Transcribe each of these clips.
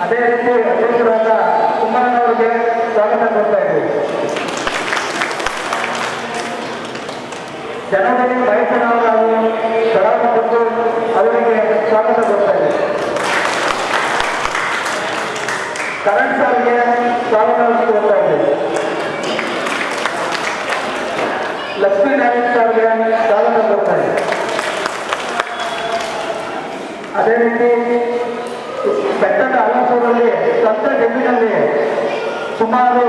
ಅದೇ ರೀತಿ ಅಧ್ಯಕ್ಷರಾದ ಕುಮಾರನವರಿಗೆ ಸ್ವಾಗತ ಕೊಡ್ತಾ ಇದ್ದೀವಿ. ಜನರಿಗೆ ಬಯಸನವರಾಗಿ ಕಳಾಪ ಕೊಟ್ಟು ಅವರಿಗೆ ಸ್ವಾಗತ ಕೊಡ್ತಾ ಇದ್ದೀವಿ. ಕರಣ್ ಸಾರ್ಗೆ ಸ್ವಾಗತ ಕೊಡ್ತಾ ಇದ್ದೀವಿ. ಲಕ್ಷ್ಮೀನಾರಾಯಣ ಸಾರ್ಗೆ ಸ್ವಾಗತ ಕೊಡ್ತಾ ಇದ್ದೀವಿ. ಅದೇ ರೀತಿ ಬೆಟ್ಟದ ಅಲಸೂರಲ್ಲಿ ಸ್ವಂತ ಜಮೀನಲ್ಲಿ ಸುಮಾರು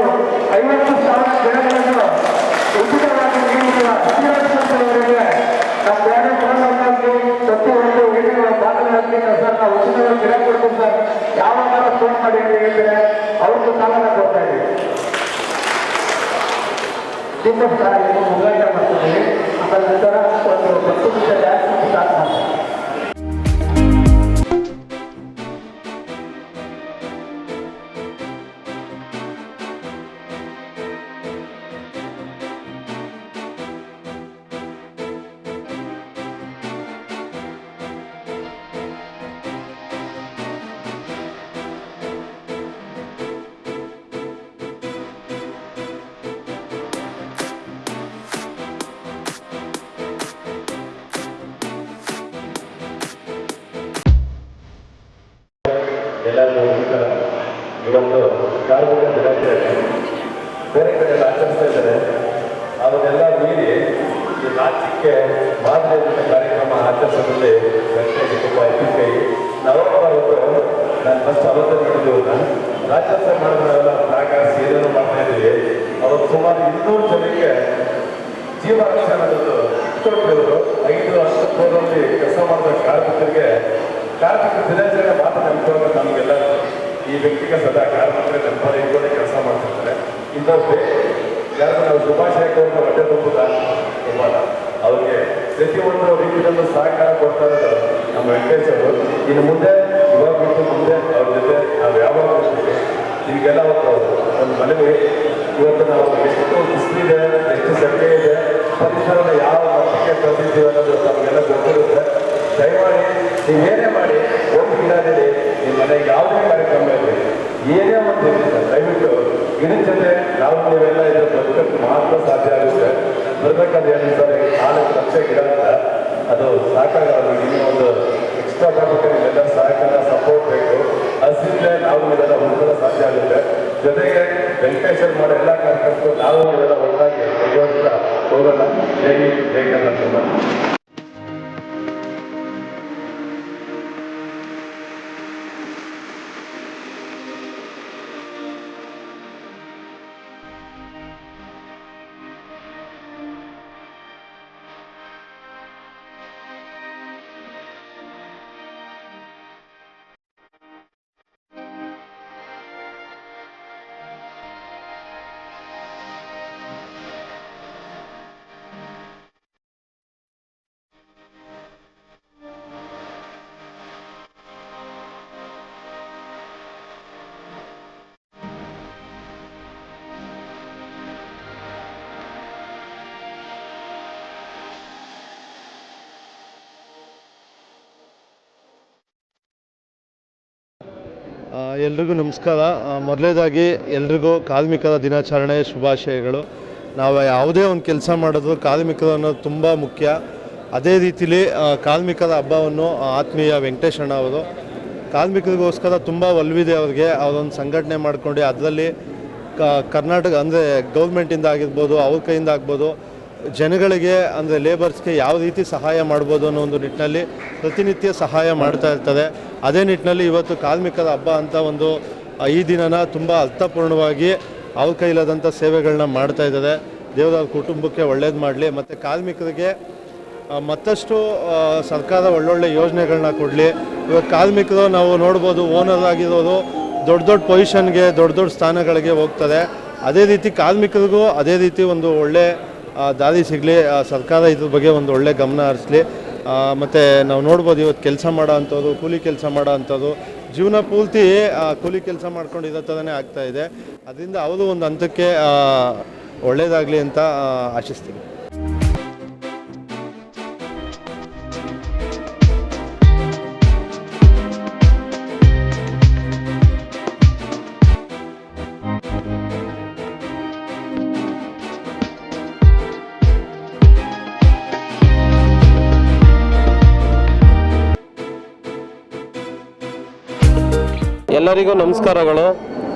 50,000 ಗಿಡಗಳನ್ನು ಉಚಿತವಾಗಿ ನೀಡಿರುವ ಶ್ರೀರಾಮಚಂದ್ರವರಿಗೆ ನಮ್ಮ ಬೇರೆ ಪ್ರತಿ ಒಂದು ಏನಿರುವ ಭಾಗಗಳಲ್ಲಿ ಸರ್ ನಾವು ಉಚಿತವಾಗಿ ಗಿಡ ಕೊಡ್ತೀವಿ ಸರ್, ಯಾವಾಗ ಫೋನ್ ಮಾಡಿ ಅಂತ ಹೇಳಿದ್ರೆ ಅವ್ರಿಗೂ ಸ್ವಾಗತ ಕೊಡ್ತಾ ಇದ್ದೀವಿ. ದೀಪೋತ್ಸವ ಮುಗಾಟ ಮಾಡ್ತಿದ್ದೀವಿ. ಆಮೇಲೆ ನಂತರ ಒಂದು 10 ನಿಮಿಷ ಡ್ಯಾನ್ಸ್ ಸ್ಟಾರ್ಟ್ ಮಾಡ್ತೀವಿ. ಎಲ್ಲರಿಗೂ ನಮಸ್ಕಾರ. ಇವತ್ತು ಕಾರ್ಮಿಕ ದಿನಾಚರಣೆ ಬೇರೆ ಕಡೆ ಆಚರಿಸ್ತಾ ಇದ್ದಾರೆ. ಅವನ್ನೆಲ್ಲ ಮೀರಿ ಈ ರಾಜ್ಯಕ್ಕೆ ಮಾದರಿಯ ಕಾರ್ಯಕ್ರಮ ಆಚರಿಸೋದ್ರಲ್ಲಿ ನನಗೆ ತುಂಬ ಕೈ. ನವೆಂಬರ್ 1 ನಾನು ಫಸ್ಟ್ ಅವತ್ತು ನೋಡಿದ್ದೀವಲ್ಲ, ರಾಜ್ಯೋತ್ಸವ ಮಾಡಿದ್ರೆಲ್ಲ ಪ್ರಾಕಾಶ ಏನೇನು ಮಾಡ್ತಾ ಇದ್ದೀವಿ. ಅವತ್ತು ಸುಮಾರು 200 ಜನಕ್ಕೆ ಜೀವ ರಕ್ಷಣೆ ಅನ್ನೋದು ಕೊಟ್ಟಿದ್ರು. 5-10 ಕೋಟಿ ಕೆಲಸ ಮಾಡಿದ ಕಾರ್ಮಿಕರಿಗೆ ಕಾರ್ಮಿಕ ದಿನಾಚರಣೆ ಮಾತ್ರ ನೆನಪುವಾಗ ನಮಗೆಲ್ಲ ಈ ವ್ಯಕ್ತಿಗೆ ಸದಾ ಕಾರ್ಮಿಕರೇ ನೆನಪಾಗಿ ಇಟ್ಕೊಂಡೆ ಕೆಲಸ ಮಾಡ್ತಿರ್ತಾರೆ. ಇನ್ನೊಬ್ಬರು ಯಾರು ನಾವು ಶುಭಾಶಯ ಕೊಟ್ಟು ಹೊಟ್ಟೆ ತುಂಬುದ ತುಂಬಲ್ಲ. ಅವ್ರಿಗೆ ಪ್ರತಿಯೊಂದು ರೀತಿಯಲ್ಲೂ ಸಹಕಾರ ಕೊಡ್ತಾ ಇರೋದು ನಮ್ಮ ವೆಂಕಟೇಶ್ ಅವರು. ಇನ್ನು ಮುಂದೆ ಇವಾಗ ಬಿಟ್ಟು ಮುಂದೆ ಅವ್ರ ಜೊತೆ ನಾವು ಯಾವಾಗ ನಿಮಗೆಲ್ಲ ಒಂದು ಮನವಿ. ಇವತ್ತು ನಾವು ಎಷ್ಟು ಬಿಸಿಲಿದೆ, ಎಷ್ಟು ಸೆಕೆ ಇದೆ, ಪರಿಸರದ ಯಾವ ಮಟ್ಟಕ್ಕೆ ತಂದಿದ್ದೀವಿ ಅನ್ನೋದು ನಮಗೆಲ್ಲ ಗೊತ್ತಿರುತ್ತೆ. ದಯಮಾಡಿ ನೀವೇನೇ ಮಾಡಿ ಒಂದು ಗಿಡದಲ್ಲಿ ನಿಮ್ಮ ಮನೆಗೆ ಯಾವುದೇ ಕಾರ್ಯಕ್ರಮ ಇರಲಿ, ಏನೇ ಒಂದು ದಯವಿಟ್ಟು ಗಿಡದ ಜೊತೆ ನಾವು ನೀವೆಲ್ಲ ಇದು ಬದುಕಕ್ಕೆ ಮಾತ್ರ ಸಾಧ್ಯ ಆಗುತ್ತೆ. ಬರಬೇಕಾದ್ರೆ ಏನು ಸರ್ 4 ಲಕ್ಷ ಗಿಡ ಅಂತ ಅದು ಸಾಕಾಗಲ್ಲ. ಇನ್ನೂ ಒಂದು ಎಕ್ಸ್ಟ್ರಾ ಮಾಡಬೇಕಾದ್ರೆ ನೀವೆಲ್ಲ ಸಹಕಾರ ಸಪೋರ್ಟ್ ಬೇಕು. ಹಸಿದ್ರೆ ನಾವು ನೀವೆಲ್ಲ ಹೊಂದಲು ಸಾಧ್ಯ ಆಗುತ್ತೆ. ಜೊತೆಗೆ ವೆಂಕಟೇಶ್ವರ್ ಮಾಡೋ ಎಲ್ಲ ಕಾರ್ಯಕ್ರಮಕ್ಕೂ ನಾವು ನೀವೆಲ್ಲ ಒಟ್ಟಾಗಿ ತೆಗೆಯೋದ್ರ ಹೋಗೋಣ. ಜೈ ಜೈ ಕರ್ನಾಟಕ. ಎಲ್ರಿಗೂ ನಮಸ್ಕಾರ. ಮೊದಲನೇದಾಗಿ ಎಲ್ರಿಗೂ ಕಾರ್ಮಿಕರ ದಿನಾಚರಣೆ ಶುಭಾಶಯಗಳು. ನಾವು ಯಾವುದೇ ಒಂದು ಕೆಲಸ ಮಾಡಿದ್ರು ಕಾರ್ಮಿಕರು ಅನ್ನೋದು ತುಂಬ ಮುಖ್ಯ. ಅದೇ ರೀತಿಲಿ ಕಾರ್ಮಿಕರ ಹಬ್ಬವನ್ನು ಆತ್ಮೀಯ ವೆಂಕಟೇಶಣ್ಣ ಅವರು ಕಾರ್ಮಿಕರಿಗೋಸ್ಕರ ತುಂಬ ಒಲವಿದೆ ಅವ್ರಿಗೆ. ಅವರೊಂದು ಸಂಘಟನೆ ಮಾಡ್ಕೊಂಡು ಅದರಲ್ಲಿ ಕರ್ನಾಟಕ ಅಂದರೆ ಗೌರ್ಮೆಂಟಿಂದ ಆಗಿರ್ಬೋದು, ಅವ್ರ ಕೈಯಿಂದ ಆಗ್ಬೋದು, ಜನಗಳಿಗೆ ಅಂದರೆ ಲೇಬರ್ಸ್ಗೆ ಯಾವ ರೀತಿ ಸಹಾಯ ಮಾಡ್ಬೋದು ಅನ್ನೋ ಒಂದು ನಿಟ್ಟಿನಲ್ಲಿ ಪ್ರತಿನಿತ್ಯ ಸಹಾಯ ಮಾಡ್ತಾ ಇರ್ತಾರೆ. ಅದೇ ನಿಟ್ಟಿನಲ್ಲಿ ಇವತ್ತು ಕಾರ್ಮಿಕರ ಹಬ್ಬ ಅಂತ ಒಂದು ಈ ದಿನನ ತುಂಬ ಅರ್ಥಪೂರ್ಣವಾಗಿ ಅವ್ರ ಕೈಲಾದಂಥ ಸೇವೆಗಳನ್ನ ಮಾಡ್ತಾ ಇದ್ದಾರೆ. ದೇವರ ಕುಟುಂಬಕ್ಕೆ ಒಳ್ಳೇದು ಮಾಡಲಿ. ಮತ್ತು ಕಾರ್ಮಿಕರಿಗೆ ಮತ್ತಷ್ಟು ಸರ್ಕಾರ ಒಳ್ಳೊಳ್ಳೆ ಯೋಜನೆಗಳನ್ನ ಕೊಡಲಿ. ಇವತ್ತು ಕಾರ್ಮಿಕರು ನಾವು ನೋಡ್ಬೋದು, ಓನರ್ ಆಗಿರೋರು ದೊಡ್ಡ ದೊಡ್ಡ ಪೊಸಿಷನ್ಗೆ, ದೊಡ್ಡ ದೊಡ್ಡ ಸ್ಥಾನಗಳಿಗೆ ಹೋಗ್ತಾರೆ. ಅದೇ ರೀತಿ ಕಾರ್ಮಿಕರಿಗೂ ಅದೇ ರೀತಿ ಒಂದು ಒಳ್ಳೆ ದಾರಿ ಸಿಗಲಿ. ಸರ್ಕಾರ ಇದ್ರ ಬಗ್ಗೆ ಒಂದು ಒಳ್ಳೆ ಗಮನ ಹರಿಸಲಿ. ಮತ್ತು ನಾವು ನೋಡ್ಬೋದು ಇವತ್ತು ಕೆಲಸ ಮಾಡೋ ಅಂಥದ್ದು, ಕೂಲಿ ಕೆಲಸ ಮಾಡೋ ಅಂಥದ್ದು, ಜೀವನ ಪೂರ್ತಿ ಕೂಲಿ ಕೆಲಸ ಮಾಡ್ಕೊಂಡು ಇರೋ ಥರನೇ ಆಗ್ತಾಯಿದೆ. ಅದರಿಂದ ಅವರು ಒಂದು ಹಂತಕ್ಕೆ ಒಳ್ಳೆಯದಾಗಲಿ ಅಂತ ಆಶಿಸ್ತೀನಿ. ಎಲ್ಲರಿಗೂ ನಮಸ್ಕಾರಗಳು.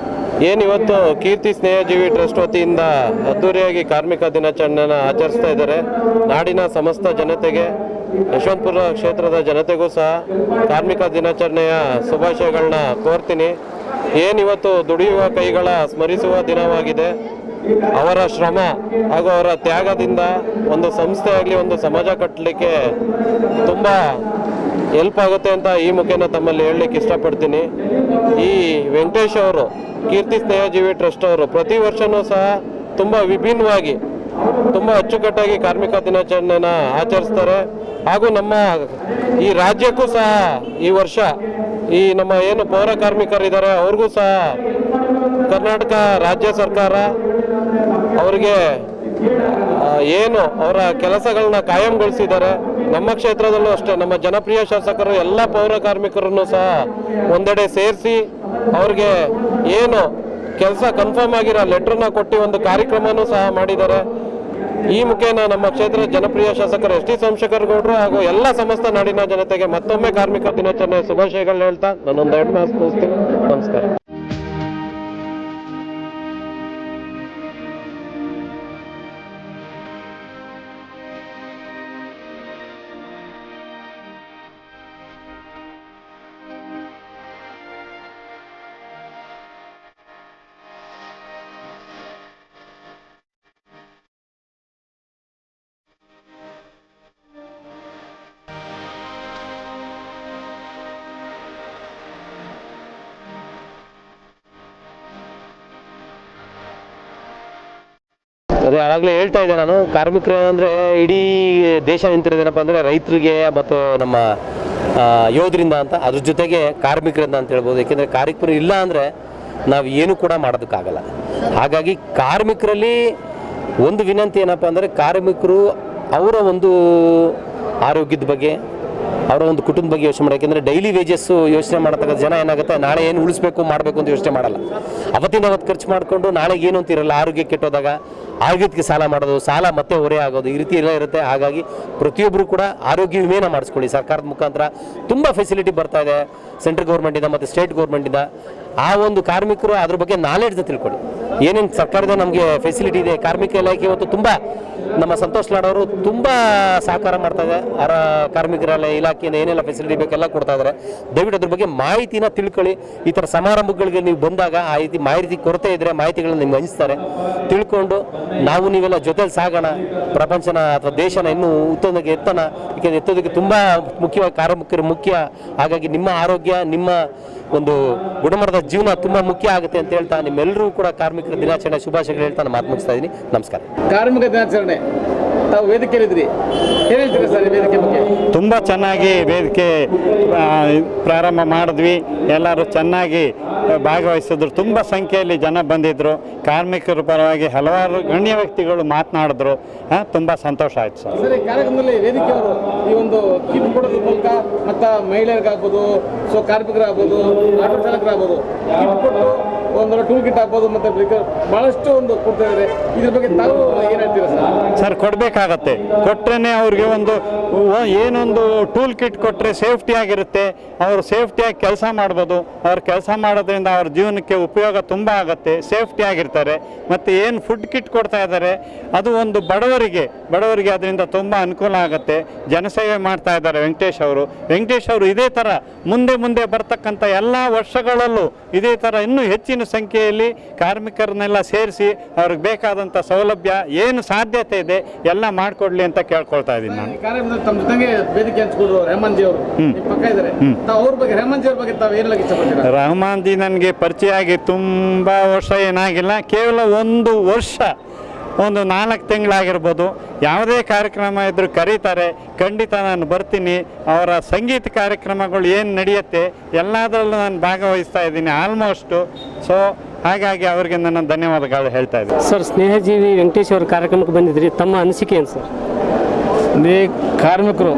ಏನಿವತ್ತು ಕೀರ್ತಿ ಸ್ನೇಹಜೀವಿ ಟ್ರಸ್ಟ್ ವತಿಯಿಂದ ಅದ್ದೂರಿಯಾಗಿ ಕಾರ್ಮಿಕ ದಿನಾಚರಣೆಯನ್ನು ಆಚರಿಸ್ತಾ ಇದ್ದಾರೆ. ನಾಡಿನ ಸಮಸ್ತ ಜನತೆಗೆ, ಯಶವಂತಪುರ ಕ್ಷೇತ್ರದ ಜನತೆಗೂ ಸಹ ಕಾರ್ಮಿಕ ದಿನಾಚರಣೆಯ ಶುಭಾಶಯಗಳನ್ನ ಕೋರ್ತೀನಿ. ಏನಿವತ್ತು ದುಡಿಯುವ ಕೈಗಳ ಸ್ಮರಿಸುವ ದಿನವಾಗಿದೆ. ಅವರ ಶ್ರಮ ಹಾಗೂ ಅವರ ತ್ಯಾಗದಿಂದ ಒಂದು ಸಂಸ್ಥೆ ಆಗಲಿ ಒಂದು ಸಮಾಜ ಕಟ್ಟಲಿಕ್ಕೆ ತುಂಬ ಹೆಲ್ಪ್ ಆಗುತ್ತೆ ಅಂತ ಈ ಮುಖೇನ ತಮ್ಮಲ್ಲಿ ಹೇಳಲಿಕ್ಕೆ ಇಷ್ಟಪಡ್ತೀನಿ. ಈ ವೆಂಕಟೇಶ್ ಅವರು, ಕೀರ್ತಿ ಸ್ನೇಹಜೀವಿ ಟ್ರಸ್ಟ್ ಅವರು ಪ್ರತಿ ವರ್ಷವೂ ಸಹ ತುಂಬ ವಿಭಿನ್ನವಾಗಿ, ತುಂಬ ಅಚ್ಚುಕಟ್ಟಾಗಿ ಕಾರ್ಮಿಕ ದಿನಾಚರಣೆನ ಆಚರಿಸ್ತಾರೆ. ಹಾಗೂ ನಮ್ಮ ಈ ರಾಜ್ಯಕ್ಕೂ ಸಹ ಈ ವರ್ಷ ಈ ನಮ್ಮ ಏನು ಪೌರ ಕಾರ್ಮಿಕರಿದ್ದಾರೆ ಅವ್ರಿಗೂ ಸಹ ಕರ್ನಾಟಕ ರಾಜ್ಯ ಸರ್ಕಾರ ಅವರಿಗೆ ಏನು ಅವರ ಕೆಲಸಗಳನ್ನ ಕಾಯಂಗೊಳಿಸಿದ್ದಾರೆ. ನಮ್ಮ ಕ್ಷೇತ್ರದಲ್ಲೂ ಅಷ್ಟೇ ನಮ್ಮ ಜನಪ್ರಿಯ ಶಾಸಕರು ಎಲ್ಲ ಪೌರ ಕಾರ್ಮಿಕರನ್ನು ಸಹ ಒಂದೆಡೆ ಸೇರಿಸಿ ಅವ್ರಿಗೆ ಏನು ಕೆಲಸ ಕನ್ಫರ್ಮ್ ಆಗಿರೋ ಲೆಟ್ರನ್ನ ಕೊಟ್ಟು ಒಂದು ಕಾರ್ಯಕ್ರಮನೂ ಸಹ ಮಾಡಿದ್ದಾರೆ. ಈ ಮುಖೇನ ನಮ್ಮ ಕ್ಷೇತ್ರದ ಜನಪ್ರಿಯ ಶಾಸಕರು ಎಸ್ ಟಿ ಸೋಮಶೇಖರ್ ಗೌಡರು ಹಾಗೂ ಎಲ್ಲ ಸಮಸ್ತ ನಾಡಿನ ಜನತೆಗೆ ಮತ್ತೊಮ್ಮೆ ಕಾರ್ಮಿಕ ದಿನಾಚರಣೆ ಶುಭಾಶಯಗಳನ್ನ ಹೇಳ್ತಾ ನಾನೊಂದು 2 ಮಾತು ಮುಗಿಸ್ತೀನಿ. ನಮಸ್ಕಾರ. ಅದೇ ಆಗಲೇ ಹೇಳ್ತಾ ಇದ್ದೆ ನಾನು, ಕಾರ್ಮಿಕರು ಅಂದರೆ ಇಡೀ ದೇಶ ನಿಂತಿರೋದೇನಪ್ಪ ಅಂದರೆ ರೈತರಿಗೆ ಮತ್ತು ನಮ್ಮ ಯೋಧರಿಂದ ಅಂತ, ಅದ್ರ ಜೊತೆಗೆ ಕಾರ್ಮಿಕರಿಂದ ಅಂತ ಹೇಳ್ಬೋದು. ಏಕೆಂದರೆ ಕಾರ್ಮಿಕರು ಇಲ್ಲ ಅಂದರೆ ನಾವು ಏನು ಕೂಡ ಮಾಡೋದಕ್ಕಾಗಲ್ಲ. ಹಾಗಾಗಿ ಕಾರ್ಮಿಕರಲ್ಲಿ ಒಂದು ವಿನಂತಿ ಏನಪ್ಪ ಅಂದರೆ, ಕಾರ್ಮಿಕರು ಅವರ ಒಂದು ಆರೋಗ್ಯದ ಬಗ್ಗೆ, ಅವರ ಒಂದು ಕುಟುಂಬದ ಬಗ್ಗೆ ಯೋಚನೆ ಮಾಡಿ. ಯಾಕೆಂದರೆ ಡೈಲಿ ವೇಜಸ್ಸು ಯೋಚನೆ ಮಾಡತಕ್ಕ ಜನ ಏನಾಗುತ್ತೆ, ನಾಳೆ ಏನು ಉಳಿಸ್ಬೇಕು ಮಾಡಬೇಕು ಅಂತ ಯೋಚನೆ ಮಾಡಲ್ಲ. ಅವತ್ತಿಂದ ಅವತ್ತು ಖರ್ಚು ಮಾಡಿಕೊಂಡು ನಾಳೆಗೆ ಏನು ಅಂತಿರಲ್ಲ, ಆರೋಗ್ಯ ಕೆಟ್ಟೋದಾಗ ಆರೋಗ್ಯಕ್ಕೆ ಸಾಲ ಮಾಡೋದು, ಸಾಲ ಮತ್ತೆ ಹೊರೆ ಆಗೋದು, ಈ ರೀತಿ ಎಲ್ಲ ಇರುತ್ತೆ. ಹಾಗಾಗಿ ಪ್ರತಿಯೊಬ್ಬರು ಕೂಡ ಆರೋಗ್ಯ ವಿಮೆನ ಮಾಡಿಸ್ಕೊಳ್ಳಿ. ಸರ್ಕಾರದ ಮುಖಾಂತರ ತುಂಬ ಫೆಸಿಲಿಟಿ ಬರ್ತಾ ಇದೆ ಸೆಂಟ್ರಲ್ ಗೌರ್ಮೆಂಟಿಂದ ಮತ್ತು ಸ್ಟೇಟ್ ಗೌರ್ಮೆಂಟಿಂದ. ಆ ಒಂದು ಕಾರ್ಮಿಕರು ಅದ್ರ ಬಗ್ಗೆ ನಾಲೆಡ್ಜ್ ತಿಳ್ಕೊಳ್ಳಿ. ಏನೇನು ಸರ್ಕಾರದ ನಮಗೆ ಫೆಸಿಲಿಟಿ ಇದೆ. ಕಾರ್ಮಿಕ ಇಲಾಖೆ ಇವತ್ತು ತುಂಬ ನಮ್ಮ ಸಂತೋಷ್ ಲಾಡ್ ಅವರು ತುಂಬ ಸಹಕಾರ ಮಾಡ್ತಾ ಇದೆ. ಕಾರ್ಮಿಕರ ಇಲಾಖೆಯಿಂದ ಏನೆಲ್ಲ ಫೆಸಿಲಿಟಿ ಬೇಕೆಲ್ಲ ಕೊಡ್ತಾ ಇದ್ದಾರೆ. ದಯವಿಟ್ಟು ಅದ್ರ ಬಗ್ಗೆ ಮಾಹಿತಿನ ತಿಳ್ಕೊಳ್ಳಿ. ಈ ಥರ ಸಮಾರಂಭಗಳಿಗೆ ನೀವು ಬಂದಾಗ ಆ ರೀತಿ ಮಾಹಿತಿ ಕೊರತೆ ಇದ್ದರೆ ಮಾಹಿತಿಗಳನ್ನ ನಿಮ್ಗೆ ಹಂಚ್ತಾರೆ. ತಿಳ್ಕೊಂಡು ನಾವು ನೀವೆಲ್ಲ ಜೊತೆಲಿ ಸಾಗೋಣ, ಪ್ರಪಂಚನ ಅಥವಾ ದೇಶನ ಇನ್ನೂ ಉತ್ತಮಕ್ಕೆ ಎತ್ತೋಣ. ಏಕೆಂದರೆ ಎತ್ತೋದಕ್ಕೆ ತುಂಬ ಮುಖ್ಯವಾಗಿ ಕಾರ್ಮಿಕರು ಮುಖ್ಯ. ಹಾಗಾಗಿ ನಿಮ್ಮ ಆರೋಗ್ಯ, ನಿಮ್ಮ ಒಂದು ಗುಣಮಟ್ಟದ ಜೀವನ ತುಂಬ ಮುಖ್ಯ ಆಗುತ್ತೆ ಅಂತ ಹೇಳ್ತಾ ನಿಮ್ಮೆಲ್ಲರೂ ಕೂಡ ಕಾರ್ಮಿಕರ ದಿನಾಚರಣೆ ಶುಭಾಶಯಗಳು ಹೇಳ್ತಾ ನಾನು ಮಾತು ಮುಗಿಸ್ತಾ ಇದ್ದೀನಿ. ನಮಸ್ಕಾರ. ಕಾರ್ಮಿಕ ದಿನಾಚರಣೆ ತಾವು ವೇದಿಕೆಯಲ್ಲಿದ್ರಿ, ಏನು ಹೇಳ್ತೀರಾ ಸರ್ ಈ ವೇದಿಕೆ ಬಗ್ಗೆ? ತುಂಬ ಚೆನ್ನಾಗಿ ವೇದಿಕೆ ಪ್ರಾರಂಭ ಮಾಡಿದ್ವಿ. ಎಲ್ಲರೂ ಚೆನ್ನಾಗಿ ಭಾಗವಹಿಸಿದ್ರು. ತುಂಬ ಸಂಖ್ಯೆಯಲ್ಲಿ ಜನ ಬಂದಿದ್ದರು. ಕಾರ್ಮಿಕರ ಪರವಾಗಿ ಹಲವಾರು ಗಣ್ಯ ವ್ಯಕ್ತಿಗಳು ಮಾತನಾಡಿದ್ರು. ತುಂಬ ಸಂತೋಷ ಆಯ್ತು ಸರ್. ಸರ್, ಈ ಕಾರ್ಯಕ್ರಮದಲ್ಲಿ ವೇದಿಕೆಯವರು ಈ ಒಂದು ಕಿಟ್ ಕೊಡೋದ್ರ ಮೂಲಕ ಮತ್ತು ಮಹಿಳೆಯರಿಗಾಗ್ಬೋದು, ಕಾರ್ಮಿಕರಾಗ್ಬೋದು, ಆಟೋ ಚಾಲಕರಾಗ್ಬೋದು, ಕಿಟ್ ಕೊಟ್ಟು ಒಂದು ಟೂಲ್ ಕಿಟ್ ಆಗ್ಬೋದು ಮತ್ತು ಭಾಳಷ್ಟು ಒಂದು ಕೊಡ್ತಾ ಇದ್ದಾರೆ. ಇದ್ರ ಬಗ್ಗೆ ತಾವು ಏನು ಹೇಳ್ತೀರಾ ಸರ್? ಸರ್, ಕೊಡಬೇಕಾಗತ್ತೆ. ಕೊಟ್ಟರೆ ಅವ್ರಿಗೆ ಒಂದು ಏನೊಂದು ಟೂಲ್ ಕಿಟ್ ಕೊಟ್ಟರೆ ಸೇಫ್ಟಿ ಆಗಿರುತ್ತೆ. ಅವರು ಸೇಫ್ಟಿಯಾಗಿ ಕೆಲಸ ಮಾಡ್ಬೋದು. ಅವ್ರು ಕೆಲಸ ಮಾಡೋದ್ರಿಂದ ಅವ್ರ ಜೀವನಕ್ಕೆ ಉಪಯೋಗ ತುಂಬ ಆಗುತ್ತೆ. ಸೇಫ್ಟಿ ಆಗಿರ್ತಾರೆ. ಮತ್ತು ಏನು ಫುಡ್ ಕಿಟ್ ಕೊಡ್ತಾ ಇದ್ದಾರೆ ಅದು ಒಂದು ಬಡವರಿಗೆ ಅದರಿಂದ ತುಂಬ ಅನುಕೂಲ ಆಗುತ್ತೆ. ಜನಸೇವೆ ಮಾಡ್ತಾ ಇದ್ದಾರೆ ವೆಂಕಟೇಶ್ ಅವರು. ಇದೇ ಥರ ಮುಂದೆ ಬರ್ತಕ್ಕಂಥ ಎಲ್ಲ ವರ್ಷಗಳಲ್ಲೂ ಇದೇ ಥರ ಇನ್ನೂ ಹೆಚ್ಚಿನ ಸಂಖ್ಯೆಯಲ್ಲಿ ಕಾರ್ಮಿಕರನ್ನೆಲ್ಲ ಸೇರಿಸಿ ಅವ್ರಿಗೆ ಬೇಕಾದಂಥ ಸೌಲಭ್ಯ ಏನು ಸಾಧ್ಯತೆ ಇದೆ ಎಲ್ಲ ಮಾಡಿಕೊಡ್ಲಿ ಅಂತ ಕೇಳ್ಕೊಳ್ತಾ ಇದ್ದೀನಿ ನಾನು. ಕಾರ್ಯಕ್ರಮದಲ್ಲಿ ತಮ್ಮ ಜೊತೆಗೆ ವೇದಿಕೆ ಹಂಚ್ಕೊಂಡ್ರು ರೆಹಮಾನ್ ಜಿ ಅವರು ಪಕ್ಕ ಇದ್ದಾರೆ. ಅವ್ರ ಬಗ್ಗೆ, ರೆಹಮಾನ್ ಜಿ ಅವ್ರ ಬಗ್ಗೆ ತಾವು ಏನು ಇಷ್ಟಪಡ್ತೀರಾ? ರೆಹಮಾನ್ ಜಿ ನನಗೆ ಪರಿಚಯ ಆಗಿ ತುಂಬ ವರ್ಷ ಏನಾಗಿಲ್ಲ, ಕೇವಲ 1 ವರ್ಷ, ಒಂದು 4 ತಿಂಗಳಾಗಿರ್ಬೋದು. ಯಾವುದೇ ಕಾರ್ಯಕ್ರಮ ಇದ್ದರೂ ಕರೀತಾರೆ, ಖಂಡಿತ ನಾನು ಬರ್ತೀನಿ. ಅವರ ಸಂಗೀತ ಕಾರ್ಯಕ್ರಮಗಳು ಏನು ನಡೆಯುತ್ತೆ ಎಲ್ಲದರಲ್ಲೂ ನಾನು ಭಾಗವಹಿಸ್ತಾ ಇದ್ದೀನಿ ಆಲ್ಮೋಸ್ಟು. ಸೊ ಹಾಗಾಗಿ ಅವರಿಗೆ ನನ್ನ ಧನ್ಯವಾದಗಳು ಹೇಳ್ತಾ ಇದ್ದೀನಿ. ಸರ್, ಸ್ನೇಹಜೀವಿ ವೆಂಕಟೇಶ್ ಅವರ ಕಾರ್ಯಕ್ರಮಕ್ಕೆ ಬಂದಿದ್ರಿ, ತಮ್ಮ ಅನಿಸಿಕೆ ಏನು ಸರ್? ಕಾರ್ಮಿಕರು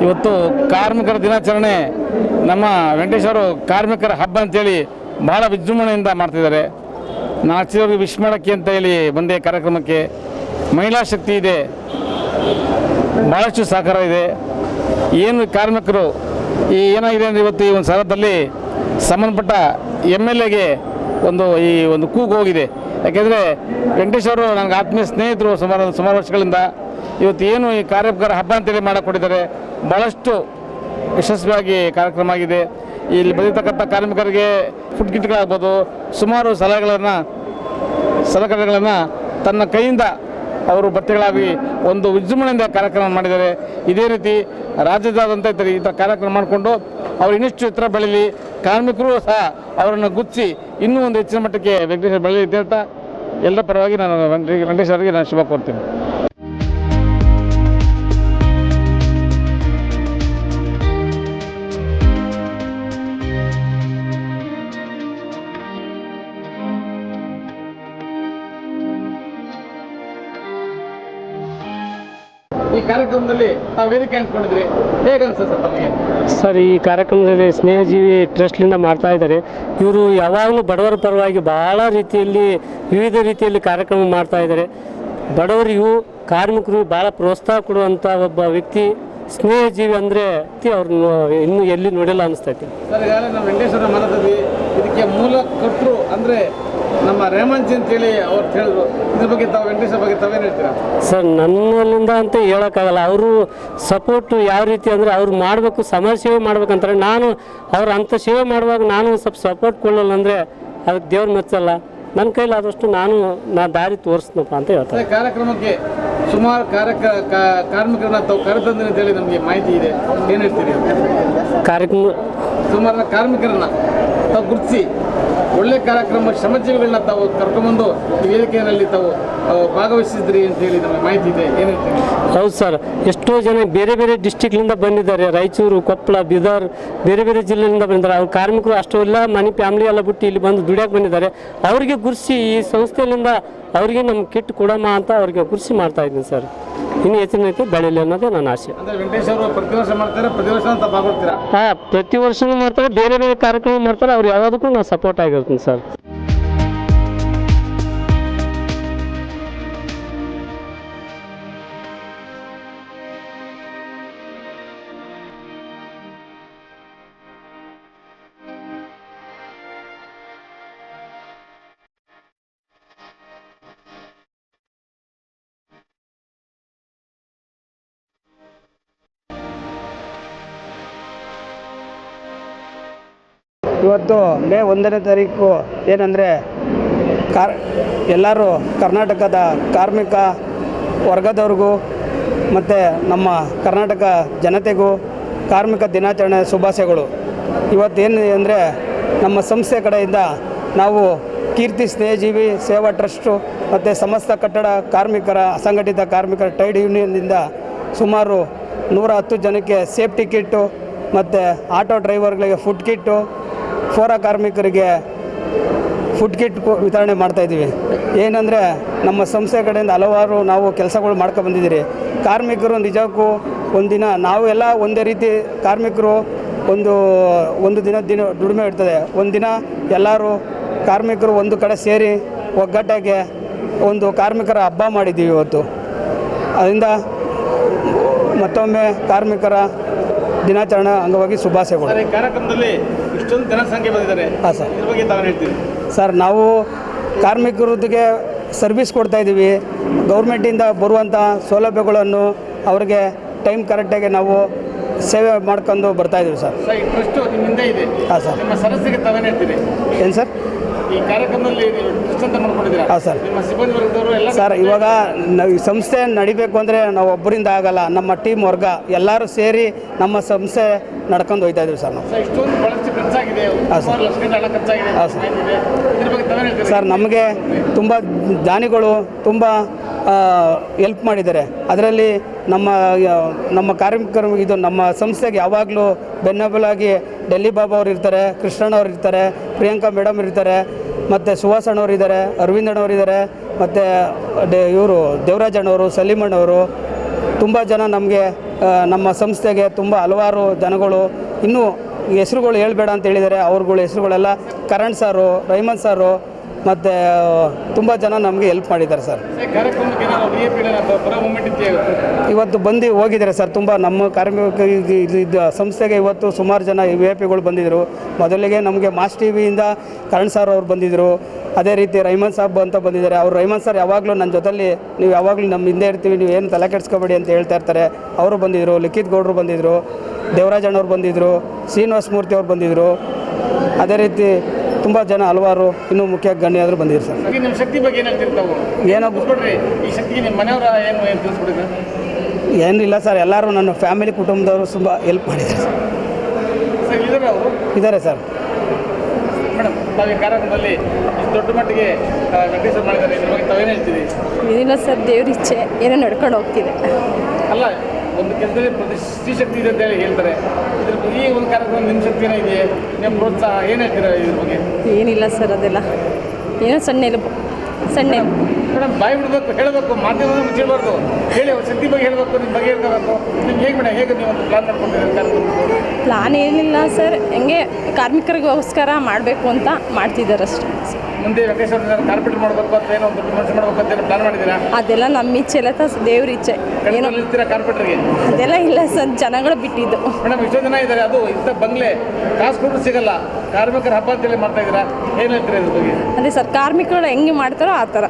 ಇವತ್ತು ಕಾರ್ಮಿಕರ ದಿನಾಚರಣೆ ನಮ್ಮ ವೆಂಕಟೇಶ್ ಅವರು ಕಾರ್ಮಿಕರ ಹಬ್ಬ ಅಂತೇಳಿ ಭಾಳ ವಿಜೃಂಭಣೆಯಿಂದ ಮಾಡ್ತಿದ್ದಾರೆ. ನಾಚಿದವ್ರಿಗೆ ವಿಶ್ ಮಾಡೋಕ್ಕೆ ಅಂತ ಹೇಳಿ ಬಂದೆ ಕಾರ್ಯಕ್ರಮಕ್ಕೆ. ಮಹಿಳಾ ಶಕ್ತಿ ಇದೆ, ಭಾಳಷ್ಟು ಸಹಕಾರ ಇದೆ. ಏನು ಕಾರ್ಮಿಕರು ಈ ಏನಾಗಿದೆ ಅಂದರೆ ಇವತ್ತು ಈ ಒಂದು ಸ್ಥಳದಲ್ಲಿ ಸಂಬಂಧಪಟ್ಟ MLAಗೆ ಈ ಒಂದು ಕೂಗು ಹೋಗಿದೆ. ಯಾಕೆಂದರೆ ವೆಂಕಟೇಶ್ ಅವರು ನನಗೆ ಆತ್ಮೀಯ ಸ್ನೇಹಿತರು ಸುಮಾರು ವರ್ಷಗಳಿಂದ. ಇವತ್ತು ಏನು ಈ ಕಾರ್ಮಿಕರ ಹಬ್ಬ ಅಂತೇಳಿ ಮಾಡಿಕೊಟ್ಟಿದ್ದಾರೆ, ಭಾಳಷ್ಟು ಯಶಸ್ವಿಯಾಗಿ ಕಾರ್ಯಕ್ರಮ ಆಗಿದೆ. ಇಲ್ಲಿ ಬಂದಿರತಕ್ಕಂಥ ಕಾರ್ಮಿಕರಿಗೆ ಫುಡ್ ಕಿಟ್ಗಳಾಗ್ಬೋದು, ಸುಮಾರು ಸಲಕರಣೆಗಳನ್ನು ತನ್ನ ಕೈಯಿಂದ ಅವರು ಬಟ್ಟೆಗಳಾಗಿ ಒಂದು ವಿಜೃಂಭಣೆಯಿಂದ ಕಾರ್ಯಕ್ರಮ ಮಾಡಿದ್ದಾರೆ. ಇದೇ ರೀತಿ ರಾಜ್ಯದಾದ್ಯಂತ ಈ ಥರ ಕಾರ್ಯಕ್ರಮ ಮಾಡಿಕೊಂಡು ಅವರು ಇನ್ನಷ್ಟು ಎತ್ತರ ಬೆಳೀಲಿ, ಕಾರ್ಮಿಕರು ಸಹ ಅವರನ್ನು ಗುರ್ತಿಸಿ ಇನ್ನೂ ಒಂದು ಹೆಚ್ಚಿನ ಮಟ್ಟಕ್ಕೆ ವೆಂಕಟೇಶ್ವರ ಬೆಳೀಲಿ ಅಂತ ಹೇಳ್ತಾ ಎಲ್ಲರ ಪರವಾಗಿ ನಾನು ವೆಂಕಟೇಶ್ ಅವರಿಗೆ ನಾನು ಶುಭ ಕೋರ್ತೀನಿ. ಈ ಕಾರ್ಯಕ್ರಮದಲ್ಲಿ ತಾವು ವೇದಿಕೆ ಹಂಚ್ಕೊಂಡಿದ್ರಿ, ಹೇಗೆ ಅನ್ಸುತ್ತೆ ತಮಗೆ? ಸರ್, ಈ ಕಾರ್ಯಕ್ರಮದಲ್ಲಿ ಸ್ನೇಹಜೀವಿ ಟ್ರಸ್ಟ್ಲಿಂದ ಮಾಡ್ತಾ ಇದ್ದಾರೆ. ಇವರು ಯಾವಾಗಲೂ ಬಡವರ ಪರವಾಗಿ ಭಾಳ ರೀತಿಯಲ್ಲಿ ವಿವಿಧ ರೀತಿಯಲ್ಲಿ ಕಾರ್ಯಕ್ರಮ ಮಾಡ್ತಾ ಇದ್ದಾರೆ. ಬಡವರಿಗೂ ಕಾರ್ಮಿಕರು ಭಾಳ ಪ್ರೋತ್ಸಾಹ ಕೊಡುವಂಥ ಒಬ್ಬ ವ್ಯಕ್ತಿ ಸ್ನೇಹಜೀವಿ ಅಂದರೆ ಅವ್ರನ್ನ ಇನ್ನೂ ಎಲ್ಲಿ ನೋಡಿಲ್ಲ ಅನಿಸ್ತೈತಿ. ಸರ್, ಈಗಾಗಲೇ ನಾವು ವೆಂಕಟೇಶ್ವರ ಮಾನದಲ್ಲಿ ಇದಕ್ಕೆ ಮೂಲ ಕೊಟ್ಟರು ಅಂದರೆ ನಮ್ಮ ರೇಮಂಜಿ ಅಂತೇಳಿ ಅವ್ರು ಹೇಳಿದ್ರು. ಇದ್ರ ಬಗ್ಗೆ ತಾವು ವೆಂಕಟೇಶ್ವರ ಬಗ್ಗೆ ತಾವೇನು ಹೇಳ್ತೀರಾ? ಸರ್, ನನ್ನಲ್ಲಿಂದ ಅಂತ ಹೇಳೋಕ್ಕಾಗಲ್ಲ. ಅವರು ಸಪೋರ್ಟು ಯಾವ ರೀತಿ ಅಂದರೆ ಅವ್ರು ಮಾಡಬೇಕು, ಸಮಾಜ ಸೇವೆ ಮಾಡ್ಬೇಕಂತಾರೆ. ನಾನು ಅವ್ರು ಅಂಥ ಸೇವೆ ಮಾಡುವಾಗ ನಾನು ಸ್ವಲ್ಪ ಸಪೋರ್ಟ್ ಕೊಡಲಿಲ್ಲ ಅಂದರೆ ಅದಕ್ಕೆ ದೇವ್ರು ಮೆಚ್ಚಲ್ಲ. ನನ್ನ ಕೈಲಾದಷ್ಟು ನಾ ದಾರಿ ತೋರಿಸ್ನಪ್ಪ ಅಂತ ಹೇಳ್ತಾರೆ. ಕಾರ್ಯಕ್ರಮಕ್ಕೆ ಸುಮಾರು ಕಾರ್ಮಿಕರನ್ನ ತಾವು ಕರೆತಂದ್ರೆ ಅಂತೇಳಿ ನಮಗೆ ಮಾಹಿತಿ ಇದೆ, ಏನು ಹೇಳ್ತೀರಿ? ಕಾರ್ಯಕ್ರಮ ಸುಮಾರು ಕಾರ್ಮಿಕರನ್ನ ತಾವು ಗುರುತಿಸಿ ಒಳ್ಳೆ ಕಾರ್ಯಕ್ರಮ ಶ್ರಮಜೀವಿಗಳನ್ನ ತಾವು ಕರ್ಕೊಂಡ್ಬಂದು ಈ ವೇದಿಕೆಯಲ್ಲಿ ತಾವು ಭಾಗವಹಿಸಿದ್ರಿ ಅಂತೇಳಿ ನಮಗೆ ಮಾಹಿತಿ ಇದೆ, ಏನು ಹೇಳ್ತೀರಿ? ಹೌದು ಸರ್, ಎಷ್ಟೋ ಜನ ಬೇರೆ ಬೇರೆ ಡಿಸ್ಟಿಕ್ಲಿಂದ ಬಂದಿದ್ದಾರೆ. ರಾಯಚೂರು, ಕೊಪ್ಪಳ, ಬೀದರ್, ಬೇರೆ ಬೇರೆ ಜಿಲ್ಲೆಯಿಂದ ಬಂದಿದ್ದಾರೆ. ಅವ್ರ ಕಾರ್ಮಿಕರು ಅಷ್ಟೋ ಎಲ್ಲ ಮನೆ ಫ್ಯಾಮಿಲಿ ಎಲ್ಲ ಬಿಟ್ಟು ಇಲ್ಲಿ ಬಂದು ದುಡಿಯೋಕೆ ಬಂದಿದ್ದಾರೆ. ಅವರಿಗೆ ಗುರುಸಿ ಈ ಸಂಸ್ಥೆಯಿಂದ ಅವರಿಗೆ ನಮ್ಮ ಕಿಟ್ ಕೊಡಮ್ಮ ಅಂತ ಅವ್ರಿಗೆ ಗುರುಸಿ ಮಾಡ್ತಾ ಇದ್ದೀನಿ ಸರ್. ಇನ್ನು ಹೆಚ್ಚಿನ ರೀತಿ ಬೆಳೀಲಿ ಅನ್ನೋದೇ ನನ್ನ ಆಸೆ. ಅಂದರೆ ವೆಂಕಟೇಶ್ ಅವರು ಪ್ರತಿ ವರ್ಷ ಮಾಡ್ತಾರೆ, ಪ್ರತಿ ವರ್ಷ ಅಂತ ಭಾಗವಹಿಸ್ತೀರಾ? ಹಾಂ, ಪ್ರತಿ ವರ್ಷವೂ ಮಾಡ್ತಾರೆ, ಬೇರೆ ಬೇರೆ ಕಾರ್ಯಕ್ರಮ ಮಾಡ್ತಾರೆ. ಅವ್ರು ಯಾವುದಕ್ಕೂ ನಾನು ಸಪೋರ್ಟ್ ಆಗಿರ್ತೀನಿ ಸರ್. ಇವತ್ತು ಮೇ 1ನೇ ತಾರೀಕು ಏನಂದರೆ ಎಲ್ಲರೂ ಕರ್ನಾಟಕದ ಕಾರ್ಮಿಕ ವರ್ಗದವ್ರಿಗೂ ಮತ್ತು ನಮ್ಮ ಕರ್ನಾಟಕ ಜನತೆಗೂ ಕಾರ್ಮಿಕ ದಿನಾಚರಣೆ ಶುಭಾಶಯಗಳು. ಇವತ್ತೇನು ಅಂದರೆ ನಮ್ಮ ಸಂಸ್ಥೆ ಕಡೆಯಿಂದ ನಾವು ಕೀರ್ತಿ ಸ್ನೇಹಜೀವಿ ಸೇವಾ ಟ್ರಸ್ಟು ಮತ್ತು ಸಮಸ್ತ ಕಟ್ಟಡ ಕಾರ್ಮಿಕರ ಅಸಂಘಟಿತ ಕಾರ್ಮಿಕರ ಟ್ರೇಡ್ ಯೂನಿಯನ್ನಿಂದ ಸುಮಾರು 110 ಜನಕ್ಕೆ ಸೇಫ್ಟಿ ಕಿಟ್ಟು ಮತ್ತು ಆಟೋ ಡ್ರೈವರ್ಗಳಿಗೆ ಫುಡ್ ಕಿಟ್ಟು, ಫೋರಾ ಕಾರ್ಮಿಕರಿಗೆ ಫುಡ್ ಕಿಟ್ ವಿತರಣೆ ಮಾಡ್ತಾಯಿದ್ದೀವಿ. ಏನಂದರೆ ನಮ್ಮ ಸಂಸ್ಥೆ ಕಡೆಯಿಂದ ಹಲವಾರು ನಾವು ಕೆಲಸಗಳು ಬಂದಿದ್ದೀರಿ. ಕಾರ್ಮಿಕರು ನಿಜಕ್ಕೂ ಒಂದಿನ ನಾವೆಲ್ಲ ಒಂದೇ ರೀತಿ ಕಾರ್ಮಿಕರು ಒಂದು ದಿನ ದುಡಿಮೆ ಇರ್ತದೆ. ಒಂದಿನ ಎಲ್ಲರೂ ಕಾರ್ಮಿಕರು ಒಂದು ಕಡೆ ಸೇರಿ ಒಗ್ಗಟ್ಟಾಗಿ ಒಂದು ಕಾರ್ಮಿಕರ ಹಬ್ಬ ಮಾಡಿದ್ದೀವಿ ಇವತ್ತು. ಅದರಿಂದ ಮತ್ತೊಮ್ಮೆ ಕಾರ್ಮಿಕರ ದಿನಾಚರಣೆ ಅಂಗವಾಗಿ ಶುಭಾಶಯಗಳು. ಈ ಕಾರ್ಯಕ್ರಮದಲ್ಲಿ ಇಷ್ಟೊಂದು ಜನಸಂಖ್ಯೆ ಬಂದಿದ್ದಾರೆ. ಹಾಂ ಸರ್, ಇದ್ರ ಬಗ್ಗೆ ತಾವು ಹೇಳ್ತೀವಿ? ಸರ್, ನಾವು ಕಾರ್ಮಿಕರಿಗೆ ಸರ್ವಿಸ್ ಕೊಡ್ತಾಯಿದ್ದೀವಿ. ಗೌರ್ಮೆಂಟಿಂದ ಬರುವಂಥ ಸೌಲಭ್ಯಗಳನ್ನು ಅವರಿಗೆ ಟೈಮ್ ಕರೆಕ್ಟಾಗಿ ನಾವು ಸೇವೆ ಮಾಡ್ಕೊಂಡು ಬರ್ತಾಯಿದ್ದೀವಿ ಸರ್. ಈ ಟ್ರಸ್ಟು ನಿಮ್ಮಿಂದ ಇದೆ. ಹಾಂ ಸರ್. ನಿಮ್ಮ ಸದಸ್ಯರಿಗೆ ತಾವೇನು ಹೇಳ್ತೀರಿ? ಏನು ಸರ್? ಈ ಕಾರ್ಯಕ್ರಮದಲ್ಲಿ ಟ್ರಸ್ಟ್ ಅಂತ ಮಾಡ್ಕೊಂಡಿದ್ದೀರಾ? ಹಾಂ ಸರ್. ನಿಮ್ಮ ಸಿಬ್ಬಂದಿ ವರ್ಗದವರು ಎಲ್ಲ ಸರ್, ಇವಾಗ ನಾವು ಈ ಸಂಸ್ಥೆ ನಡಿಬೇಕು ಅಂದರೆ ನಾವು ಒಬ್ಬರಿಂದ ಆಗಲ್ಲ. ನಮ್ಮ ಟೀಮ್ ವರ್ಗ ಎಲ್ಲರೂ ಸೇರಿ ನಮ್ಮ ಸಂಸ್ಥೆ ನಡ್ಕೊಂಡು ಹೋಗ್ತಾ ಇದ್ದೀವಿ ಸರ್ ನಾವು. ಇಷ್ಟೊಂದು ಬಹಳಷ್ಟು ಖರ್ಚಾಗಿದೆ, ಹಾಂ ಸರ್. ಲಕ್ಷಗಟ್ಟಲೆ ಹಣ ಖರ್ಚಾಗಿದೆ. ಹಾಂ ಸರ್. ಇದ್ರ ಬಗ್ಗೆ ತಾವೇನು ಹೇಳ್ತೀರಿ? ಸರ್, ನಮಗೆ ತುಂಬ ದಾನಿಗಳು ತುಂಬ ಹೆಲ್ಪ್ ಮಾಡಿದ್ದಾರೆ. ಅದರಲ್ಲಿ ನಮ್ಮ ಕಾರ್ಮಿಕರು ಇದು ನಮ್ಮ ಸಂಸ್ಥೆಗೆ ಯಾವಾಗಲೂ ಬೆನ್ನೆಲುಬಾಗಿ ಡೆಲ್ಲಿ ಬಾಬಾ ಅವರು ಇರ್ತಾರೆ, ಕೃಷ್ಣಣ್ಣವ್ರು ಇರ್ತಾರೆ, ಪ್ರಿಯಾಂಕಾ ಮೇಡಮ್ ಇರ್ತಾರೆ, ಮತ್ತು ಸುಹಾಸಣ್ಣವ್ರು ಇದ್ದಾರೆ, ಅರವಿಂದಣ್ಣವ್ರು ಇದ್ದಾರೆ, ಮತ್ತು ಇವರು ದೇವರಾಜಣ್ಣವರು, ಸಲೀಮಣ್ಣವರು, ತುಂಬ ಜನ ನಮಗೆ ನಮ್ಮ ಸಂಸ್ಥೆಗೆ ತುಂಬ ಹಲವಾರು ಜನಗಳು ಇನ್ನೂ ಹೆಸರುಗಳು ಹೇಳ್ಬೇಡ ಅಂತ ಹೇಳಿದ್ದಾರೆ. ಅವ್ರುಗಳ ಹೆಸರುಗಳೆಲ್ಲ ಕರಣ್ ಸಾರು, ರೈಮನ್ ಸಾರು, ಮತ್ತು ತುಂಬ ಜನ ನಮಗೆ ಹೆಲ್ಪ್ ಮಾಡಿದ್ದಾರೆ ಸರ್. ಕಾರ್ಯಕ್ರಮಕ್ಕೆ ಏನಾದ್ರು VIP ಬರೋ ಮೂಮೆಂಟ್ ಇದೆಯಾ? ಇವತ್ತು ಬಂದು ಹೋಗಿದ್ದಾರೆ ಸರ್. ತುಂಬ ನಮ್ಮ ಕಾರ್ಮಿಕ ಇದು ಸಂಸ್ಥೆಗೆ ಇವತ್ತು ಸುಮಾರು ಜನ VIP ಬಂದಿದ್ದರು. ಮೊದಲಿಗೆ ನಮಗೆ ಮಾಸ್ ಟಿವಿಯಿಂದ ಕರಣ್ ಸರ್ ಅವ್ರು ಬಂದಿದ್ದರು. ಅದೇ ರೀತಿ ರೈಮನ್ ಸಾಬ್ ಅಂತ ಬಂದಿದ್ದಾರೆ. ಅವ್ರು ರೈಮನ್ ಸರ್ ಯಾವಾಗಲೂ ನನ್ನ ಜೊತೆಲಿ ನೀವು ಯಾವಾಗಲೂ ನಮ್ಮ ಹಿಂದೆ ಇರ್ತೀವಿ, ನೀವು ಏನು ತಲೆ ಕೆಡಿಸ್ಕೋಬೇಡಿ ಅಂತ ಹೇಳ್ತಾ ಇರ್ತಾರೆ. ಅವರು ಬಂದಿದ್ದರು. ಲಿಖಿತ್ ಗೌಡರು ಬಂದಿದ್ದರು, ದೇವರಾಜ್ ಅಣ್ಣವ್ರು ಬಂದಿದ್ದರು, ಶ್ರೀನಿವಾಸ ಮೂರ್ತಿ ಅವ್ರು ಬಂದಿದ್ದರು. ಅದೇ ರೀತಿ ತುಂಬ ಜನ ಹಲವಾರು ಇನ್ನೂ ಮುಖ್ಯ ಗಣ್ಯರು ಬಂದಿದ್ರು ಸರ್. ನಿಮ್ಮ ಶಕ್ತಿ ಬಗ್ಗೆ ಏನು ಹೇಳ್ತಿರ್ತಾವೆ? ಏನೋ ಬಿಟ್ಕೊಡ್ರಿ, ಈ ಶಕ್ತಿಗೆ ನಿಮ್ಮ ಮನೆಯವರ ಏನು ತಿಳಿಸ್ಬಿಡಿದ್ರೆ? ಏನಿಲ್ಲ ಸರ್, ಎಲ್ಲರೂ ನನ್ನ ಫ್ಯಾಮಿಲಿ ಕುಟುಂಬದವರು ತುಂಬ ಹೆಲ್ಪ್ ಮಾಡಿದ್ದಾರೆ ಸರ್. ಸರ್ ಇದ್ದಾರೆ ಅವರು? ಇದ್ದಾರೆ ಸರ್. ಮೇಡಮ್, ತಾವು ಈ ಕಾರ್ಯಕ್ರಮದಲ್ಲಿ ಇಷ್ಟು ದೊಡ್ಡ ಮಟ್ಟಿಗೆ ವೆಂಕಟೇಶ್ವರ ಮಾಡಿದ್ದಾರೆ, ಇದ್ರ ಬಗ್ಗೆ ತಾವೇನು ಹೇಳ್ತೀರಿ? ಏನಿಲ್ಲ ಸರ್, ದೇವ್ರ ಇಚ್ಛೆ ಏನೋ ನಡ್ಕೊಂಡು ಹೋಗ್ತಿದೆ. ಅಲ್ಲ, ಒಂದು ಕೆಲಸದಲ್ಲಿ ಪ್ರತಿ ಶಕ್ತಿ ಇದೆ ಅಂತ ಹೇಳಿ ಹೇಳ್ತಾರೆ. ಇದ್ರ ಈ ಒಂದು ಕಾರ್ಯಕ್ರಮ ನಿಮ್ಮ ಶಕ್ತಿ ಏನೋ ಇದೆಯೇ? ನಿಮ್ಮ ಪ್ರೋತ್ಸಾಹ ಏನು ಹೇಳ್ತೀರಾ ಇದ್ರ ಬಗ್ಗೆ? ಏನಿಲ್ಲ ಸರ್, ಅದೆಲ್ಲ ಏನೋ ಸಣ್ಣ ಮೇಡಮ್, ಬಾಯಿ ಬಿಡಬೇಕು, ಹೇಳಬೇಕು, ಮಾಧ್ಯಮದ ಮುಚ್ಚಬಾರ್ದು. ಹೇಳಿ, ಅವ್ರ ಶಕ್ತಿ ಬಗ್ಗೆ ಹೇಳಬೇಕು, ನಿಮ್ಮ ಬಗ್ಗೆ ಹೇಳ್ಕೋಬೇಕು. ನಿಮ್ಗೆ ಹೇಗೆ ಮೇಡಮ್, ಹೇಗೆ ನೀವು ಒಂದು ಪ್ಲಾನ್ ಮಾಡ್ಕೊಂಡಿದ್ದೀರಿ ಕಾರ್ಯಕ್ರಮ? ಪ್ಲಾನ್ ಏನಿಲ್ಲ ಸರ್, ಹೆಂಗೆ ಕಾರ್ಮಿಕರಿಗೋಸ್ಕರ ಮಾಡಬೇಕು ಅಂತ ಮಾಡ್ತಿದ್ದಾರೆ ಅಷ್ಟೇ. ಮುಂದೆ ವೆಂಕಟೇಶ್ವರ ಕಾರ್ಪೆಂಟರ್ ಮಾಡಬೇಕು ಅಂತ ಏನೋ ಒಂದು ದೊಡ್ಡ ಮನುಷ್ಯ ಮಾಡಬೇಕು ಅಂತ ಪ್ಲಾನ್ ಮಾಡಿದ್ದೀರಾ? ಅದೆಲ್ಲ ನಮ್ಮ ಇಚ್ಛೆ ಇಲ್ಲ ದೇವ್ರ ಇಚ್ಛೆ. ಏನೋ ನಿಲ್ತೀರಾ ಕಾರ್ಪೆಂಟ್ರಿಗೆ? ಅದೆಲ್ಲ ಇಲ್ಲ ಸರ್, ಜನಗಳು ಬಿಟ್ಟಿದ್ದು. ಮೇಡಮ್, ಇಷ್ಟೊಂದು ಜನ ಇದ್ದಾರೆ, ಅದು ಇಂಥ ಬಂಗ್ಲೆ ಕಾಸು ಕೊಟ್ಟರು ಸಿಗಲ್ಲ, ಕಾರ್ಮಿಕರ ಹಬ್ಬ ಅಂತೇಳಿ ಮಾಡ್ತಾ ಇದ್ದೀರಾ, ಏನು ಹೇಳ್ತೀರಾ ಇದ್ರ ಬಗ್ಗೆ? ಅದೇ ಸರ್, ಕಾರ್ಮಿಕರು ಹೆಂಗೆ ಮಾಡ್ತಾರೋ ಆ ಥರ.